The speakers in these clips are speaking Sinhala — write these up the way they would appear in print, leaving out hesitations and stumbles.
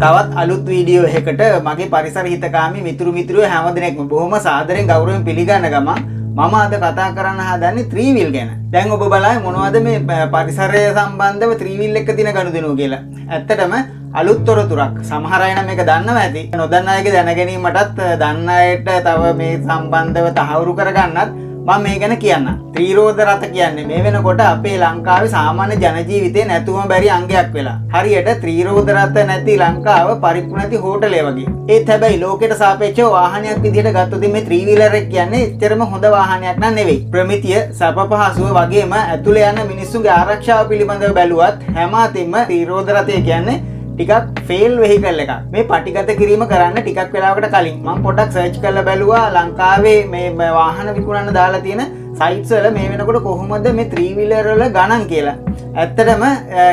තවත් අලුත් වීඩියෝ එකකට මගේ පරිසර හිතකාමී මිතුරු හැමදෙනෙක්ම බොහොම සාදරයෙන් ගෞරවයෙන් පිළිගන්න ගමන් මම අද කතා කරන්න හදන්නේ 3 wheel ගැන. දැන් ඔබ බලයි මොනවද මේ පරිසරය සම්බන්ධව 3 wheel එක තියෙන ගනුදෙනුව කියලා. ඇත්තටම අලුත් තොරතුරක්. සමහර අය නම් මේක දන්නව ඇති. නොදන්න අයගේ දැන ගැනීමටත් දන්න අයට තව මේ සම්බන්ධව තහවුරු කරගන්නත් මම මේ ගැන කියන්න. ත්‍රිරෝද රථ කියන්නේ මේ වෙනකොට අපේ ලංකාවේ සාමාන්‍ය ජන ජීවිතේ නැතුවම බැරි අංගයක් වෙලා. හරියට ත්‍රිරෝද රථ නැති ලංකාව පරිප්පු නැති හෝටලය වගේ. ඒත් හැබැයි ලෝකෙට සාපේක්ෂව වාහනයක් විදිහට ගත්තොත් මේ 3 wheeler එක කියන්නේ එච්චරම හොඳ වාහනයක් නන් නෙවෙයි. ප්‍රමිතිය, සප පහසුව වගේම ඇතුළේ යන මිනිස්සුන්ගේ ආරක්ෂාව පිළිබඳව බැලුවත් හැම අතින්ම ත්‍රිරෝද රථය කියන්නේ ටිකක් ෆේල් වෙහිකල් එකක්. මේ පටිගත කිරීම කරන්න ටිකක් වෙලාවකට කලින් මම පොඩ්ඩක් සර්ච් කරලා බැලුවා ලංකාවේ මේ වාහන විකුණන්න දාලා තියෙන සයිට්ස් වල මේ වෙනකොට කොහොමද මේ 3 wheeler වල ගණන් කියලා. ඇත්තටම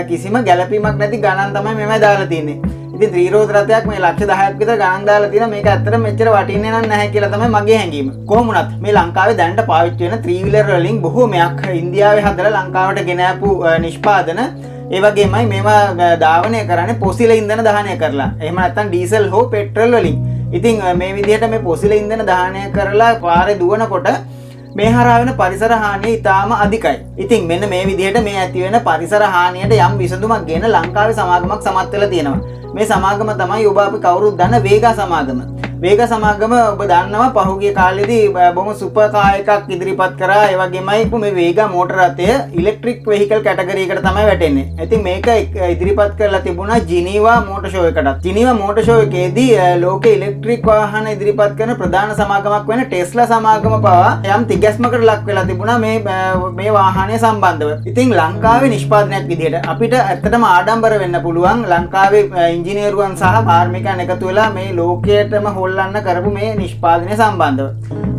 කිසිම ගැළපීමක් නැති ගණන් තමයි මෙමය දාලා තියෙන්නේ. ඉතින් ත්‍රිරෝද රථයක් මේ ලක්ෂ 10ක් විතර ගණන් දාලා තියෙනවා. මේක ඇත්තටම මෙච්චර වටින්නේ නැහැ කියලා තමයි මගේ හැඟීම. කොහොම වුණත් මේ ලංකාවේ දැනට පාවිච්චි වෙන 3 wheeler වලින් බොහෝමයක් ඉන්දියාවේ හදලා ලංකාවට ගෙන ආපු නිෂ්පාදන ඒ වගේමයි මේවා ධාවනය කරන්නේ පොසිල ඉන්ධන දහනය කරලා. එහෙම නැත්නම් ඩීසල් හෝ පෙට්‍රල් වලින්. ඉතින් මේ විදිහට මේ පොසිල ඉන්ධන දහනය කරලා පාරේ දුවනකොට මේ හරහා වෙන පරිසර හානිය ඉතාම අධිකයි. ඉතින් මෙන්න මේ විදිහට මේ ඇති වෙන පරිසර හානියට යම් විසඳුමක් ගෙන ලංකාවේ සමාගමක් සමත් වෙලා තියෙනවා. මේ සමාගම තමයි ඔබ අපි කවුරුත් දන්න වේගා සමාගම. වේග සමාගම ඔබ දන්නවා පහුගිය කාලෙදී බොහොම සුපර් කාර් එකක් ඉදිරිපත් කරා. ඒ වගේමයි මේ වේගා මෝටර රථය ඉලෙක්ට්‍රික් වෙහිකල් කැටගරි එකට තමයි වැටෙන්නේ. ඉතින් මේක ඉදිරිපත් කරලා තිබුණා ජිනීවා මෝටර් ෂෝ එකටත්. ජිනීවා මෝටර් ෂෝ එකේදී ලෝකේ ඉලෙක්ට්‍රික් වාහන ඉදිරිපත් කරන ප්‍රධාන සමාගමක් වෙන ටෙස්ලා සමාගම පවා යම් තිගැස්මකට ලක් වෙලා තිබුණා මේ වාහනය සම්බන්ධව. ඉතින් ලංකාවේ නිෂ්පාදනයක් විදිහට අපිට ඇත්තටම ආඩම්බර වෙන්න පුළුවන්. ලංකාවේ ඉංජිනේරුවන් සහ කාර්මිකයන් එකතු වෙලා මේ ලෝකයටම ලන්න කරපු මේ නිෂ්පාදනය සම්බන්ධව.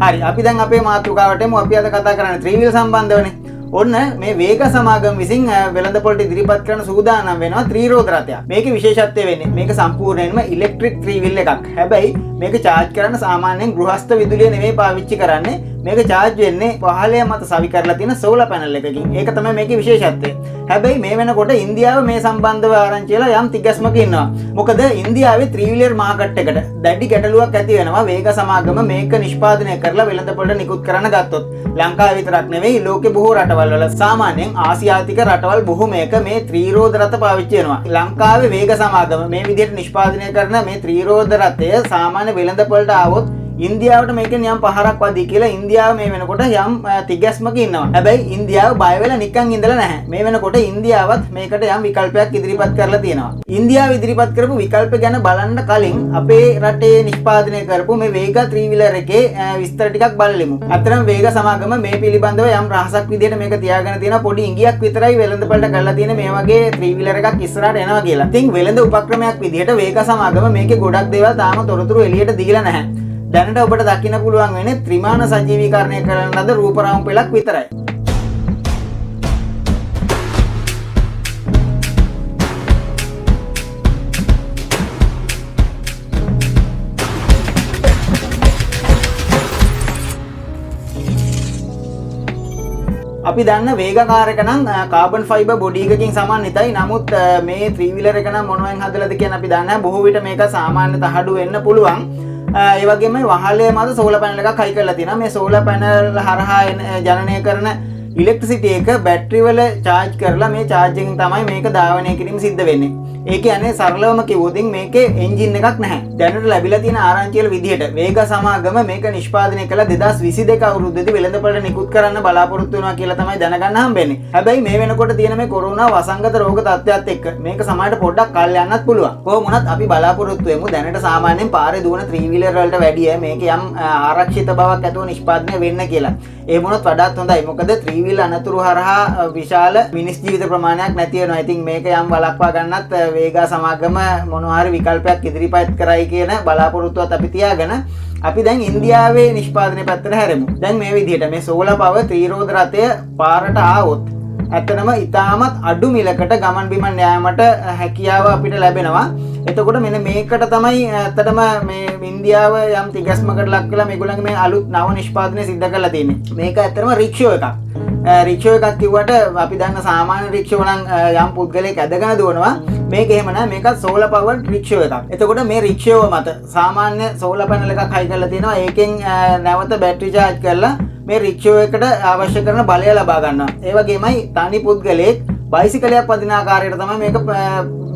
හරි අපි දැන් අපේ මාතෘකාවට එමු. අපි අද කතා කරන්නේ 3 wheel සම්බන්ධවනේ. ඔන්න මේ වේග සමාගම විසින් වෙළඳපොළට ඉදිරිපත් කරන සූදානම් වෙනවා ත්‍රිරෝද රථයක්. මේකේ විශේෂත්වය වෙන්නේ මේක සම්පූර්ණයෙන්ම ඉලෙක්ට්‍රික් 3 wheel එකක්. හැබැයි මේක charge කරන්න සාමාන්‍යයෙන් ගෘහස්ත විදුලිය නෙමෙයි පාවිච්චි කරන්නේ. මේක charge වෙන්නේ පහළය මත සවි කරලා තියෙන solar panel එකකින්. ඒක තමයි මේකේ විශේෂත්වය. හැබැයි මේ වෙනකොට ඉන්දියාව මේ සම්බන්ධව ආරංචි වෙලා යම් තිගැස්මක ඉන්නවා. මොකද ඉන්දියාවේ 3 wheeler මාකට් එකට දැඩි ගැටලුවක් ඇති වෙනවා. වේග සමාගම මේක නිෂ්පාදනය කරලා වෙළඳපොළට නිකුත් කරන්න ගත්තොත්. ලංකාවේ විතරක් නෙවෙයි ලෝකේ බොහෝ රටවල් වල සාමාන්‍යයෙන් ආසියාතික රටවල් බොහෝමයක මේ ත්‍රිරෝද රථ පාවිච්චි වෙනවා. ලංකාවේ වේග සමාගම මේ විදිහට නිෂ්පාදනය කරන මේ ත්‍රිරෝද රථය සාමාන්‍ය වෙළඳපොළට ආවොත් ඉන්දියාවට මේකෙන් යම් පහරක් වදී කියලා ඉන්දියාව මේ වෙනකොට යම් තිගැස්මක ඉන්නවා. හැබැයි ඉන්දියාව බය වෙලා නිකන් ඉඳලා නැහැ. මේ වෙනකොට ඉන්දියාවත් මේකට යම් විකල්පයක් ඉදිරිපත් කරලා තියෙනවා. ඉන්දියාව ඉදිරිපත් කරපු විකල්ප ගැන බලන්න කලින් අපේ රටේ නිෂ්පාදනය කරපු මේ වේගා 3 wheeler එකේ විස්තර ටිකක් බලමු. අතරම වේග සමාගම මේ පිළිබඳව යම් රහසක් විදිහට මේක තියාගෙන තියෙන පොඩි ඉඟියක් විතරයි වෙළඳපළට කරලා තියෙන මේ වගේ 3 wheeler එකක් ඉස්සරහට එනවා කියලා. ඉතින් වෙළඳ උපක්‍රමයක් විදිහට වේග සමාගම මේකේ ගොඩක් දේවල් තාම තොරතුරු එළියට දීලා නැහැ. දැනට ඔබට දකින්න පුළුවන් වෙන්නේ ත්‍රිමාන සජීවීකරණය කරන ලද රූපරාම පෙළක් විතරයි. අපි දන්න වේග කාර් එක නම් කාබන් ෆයිබර් බොඩි එකකින් සමන්විතයි. නමුත් මේ 3 wheeler එක නම් මොනවෙන් හදලාද කියන අපි දන්නේ නැහැ. බොහෝ විට මේක සාමාන්‍ය තහඩු වෙන්න පුළුවන්. ඒ වගේම වහලේ මත සෝලර් පැනල් එකක් හයි කරලා තියෙනවා. මේ සෝලර් පැනල් හරහා ජනනය කරන ඉලෙක්ට්‍රිසිටි එක බැටරි වල charge කරලා මේ charging තමයි මේක ධාවනය කිරීම සිද්ධ වෙන්නේ. ඒ කියන්නේ සරලවම කිව්වොත් මේකේ එන්ජින් එකක් නැහැ. දැනට ලැබිලා තියෙන ආරංචි වල විදිහට වේග සමාගම මේක නිෂ්පාදනය කළ 2022 අවුරුද්දේදී වෙළඳපොළට නිකුත් කරන්න බලාපොරොත්තු වෙනවා කියලා තමයි දැනගන්න හම්බෙන්නේ. හැබැයි මේ වෙනකොට තියෙන මේ කොරෝනා වසංගත රෝග තත්ත්වයත් එක්ක මේක සමහරට පොඩ්ඩක් කල් යන්නත් පුළුවන්. කොහොම වුණත් අපි බලාපොරොත්තු වෙමු දැනට සාමාන්‍යයෙන් පාරේ දුවන 3 wheeler වලට වැඩිය මේක යම් ආරක්ෂිත බවක් ඇතුව නිෂ්පාදනය වෙන්න කියලා. ඒ වුණොත් වඩාත් හොඳයි. මොකද 3 wheeler අනතුරු හරහා විශාල මිනිස් ජීවිත ප්‍රමාණයක් නැති වෙනවා. ඉතින් මේක යම් වළක්වා ගන්නත් වේගා සමාගම මොනවා හරි විකල්පයක් ඉදිරිපත් කරයි කියන බලාපොරොත්තුවත් අපි තියාගෙන අපි දැන් ඉන්දියාවේ නිෂ්පාදනය පැත්තට හැරෙමු. දැන් මේ විදිහට මේ සෝලර් පවර් ත්‍රිරෝද රථය පාරට ආවොත් ඇත්තනම ඉතාමත් අඩු මිලකට ගමන් බිමන් යාමට හැකියාව අපිට ලැබෙනවා. එතකොට මෙන්න මේකට තමයි ඇත්තටම මේ ඉන්දියාව යම් තිගැස්මකට ලක් වෙලා මේගොල්ලන්ගේ මේ අලුත් නව නිෂ්පාදනය සිද්ධ කරලා තියෙන්නේ. මේක ඇත්තටම රික්ෂෝ එකක්. රික්ෂෝ එකක් කිව්වට අපි දන්න සාමාන්‍ය රික්ෂෝ නම් යම් පුද්ගලයෙක් ඇදගෙන දුවනවා. මේක එහෙම නෑ මේක solar powered rickshaw එකක්. එතකොට මේ rickshaw මත සාමාන්‍ය solar panel එකක් හයි කරලා තියෙනවා. ඒකෙන් නැවත බැටරි charge කරලා මේ rickshaw එකට අවශ්‍ය කරන බලය ලබා ගන්නවා. ඒ වගේමයි තනි පුද්ගලයෙක් බයිසිකලයක් පදින ආකාරයට තමයි මේක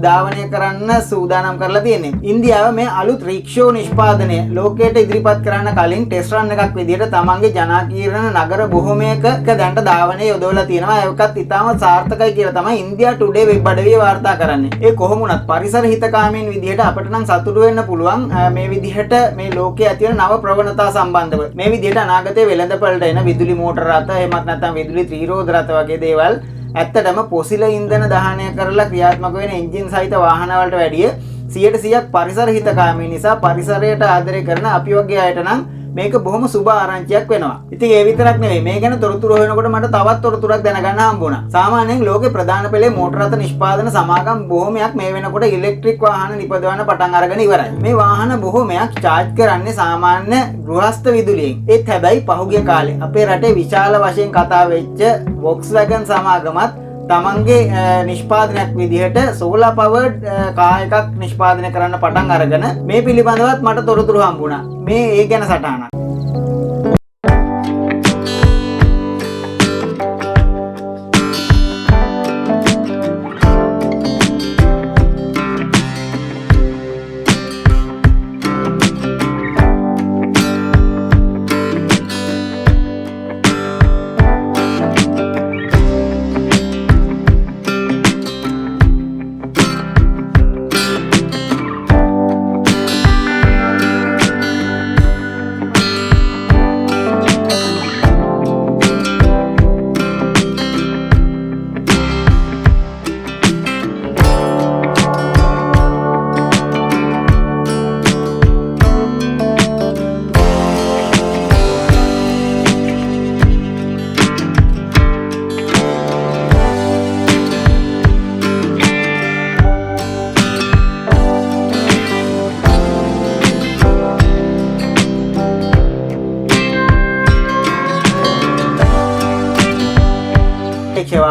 ධාවනය කරන්න සූදානම් කරලා තියෙන්නේ. ඉන්දියාව මේ අලුත් රික්ෂෝ නිෂ්පාදනය ලෝකයට ඉදිරිපත් කරන්න කලින් ටෙස්ට් රන් එකක් විදිහට තමන්ගේ ජනාකීර්ණ නගර බොහොමයක දැන්ට ධාවනය යොදවලා තියෙනවා. ඒකත් ඉතාම සාර්ථකයි කියලා තමයි ඉන්දියා ටුඩේ වෙබ් අඩවිය වාර්තා කරන්නේ. ඒ කොහොම වුණත් පරිසර හිතකාමීන් විදිහට අපිට නම් සතුටු වෙන්න පුළුවන් මේ විදිහට මේ ලෝකයේ ඇති වෙන නව ප්‍රවණතා සම්බන්ධව. මේ විදිහට අනාගතයේ වෙළඳපළට එන විදුලි මෝටර රථ එහෙමත් නැත්නම් විදුලි ත්‍රිරෝධ රථ වගේ දේවල් ඇත්තටම පොසිල ඉන්ධන දහනය කරලා ක්‍රියාත්මක වෙන එන්ජින් සහිත වාහන වලට වැඩිය 100% පරිසර හිතකාමී නිසා පරිසරයට ආදරය කරන අපි වගේ අයට නම් මේක බොහොම සුබ ආරංචියක් වෙනවා. ඉතින් ඒ විතරක් නෙවෙයි මේ ගැන තොරතුරු හොයනකොට මට තවත් තොරතුරක් දැනගන්න හම්බුණා. සාමාන්‍යයෙන් ලෝකේ ප්‍රධාන පෙළේ මෝටර රථ නිෂ්පාදන සමාගම් බොහොමයක් මේ වෙනකොට ඉලෙක්ට්‍රික් වාහන නිපදවන්න පටන් අරගෙන ඉවරයි. මේ වාහන බොහොමයක් charge කරන්නේ සාමාන්‍ය ගෘහස්ත විදුලියෙන්. ඒත් හැබැයි පහුගිය කාලේ අපේ රටේ විශාල වශයෙන් කතා වෙච්ච Volkswagen සමාගමත් තමන්ගේ නිෂ්පාදනයක් විදිහට solar powered කාර් එකක් නිෂ්පාදනය කරන්න පටන් අරගෙන මේ පිළිබඳවත් මට තොරතුරු හම්බුණා. මේ ඒ ගැන සටහනක්.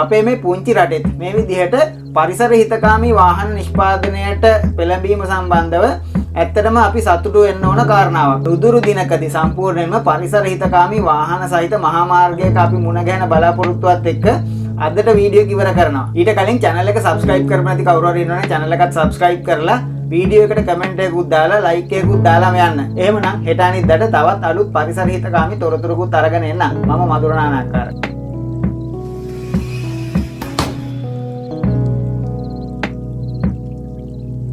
අපේ මේ පුංචි රටෙත් මේ විදිහට පරිසර හිතකාමී වාහන නිෂ්පාදනයට පෙළඹීම සම්බන්ධව ඇත්තටම අපි සතුටු වෙන්න ඕන කාරණාවක්. උදුරු දිනකදී සම්පූර්ණයෙන්ම පරිසර හිතකාමී වාහන සහිත මහා මාර්ගයක අපි මුණ ගැහෙන බලාපොරොත්තුවත් එක්ක අදට වීඩියෝ ඉවර කරනවා. ඊට කලින් channel එක subscribe කරපු නැති කවුරු හරි ඉන්නවනේ channel එකත් subscribe කරලා වීඩියෝ එකට කමෙන්ට් එකකුත් දාලා ලයික් එකකුත් දාලාම යන්න. එහෙමනම් හෙට අනිද්දාට තවත් අලුත් පරිසර හිතකාමී තොරතුරුකුත් අරගෙන එන්න. මම මధుර නානාකාර.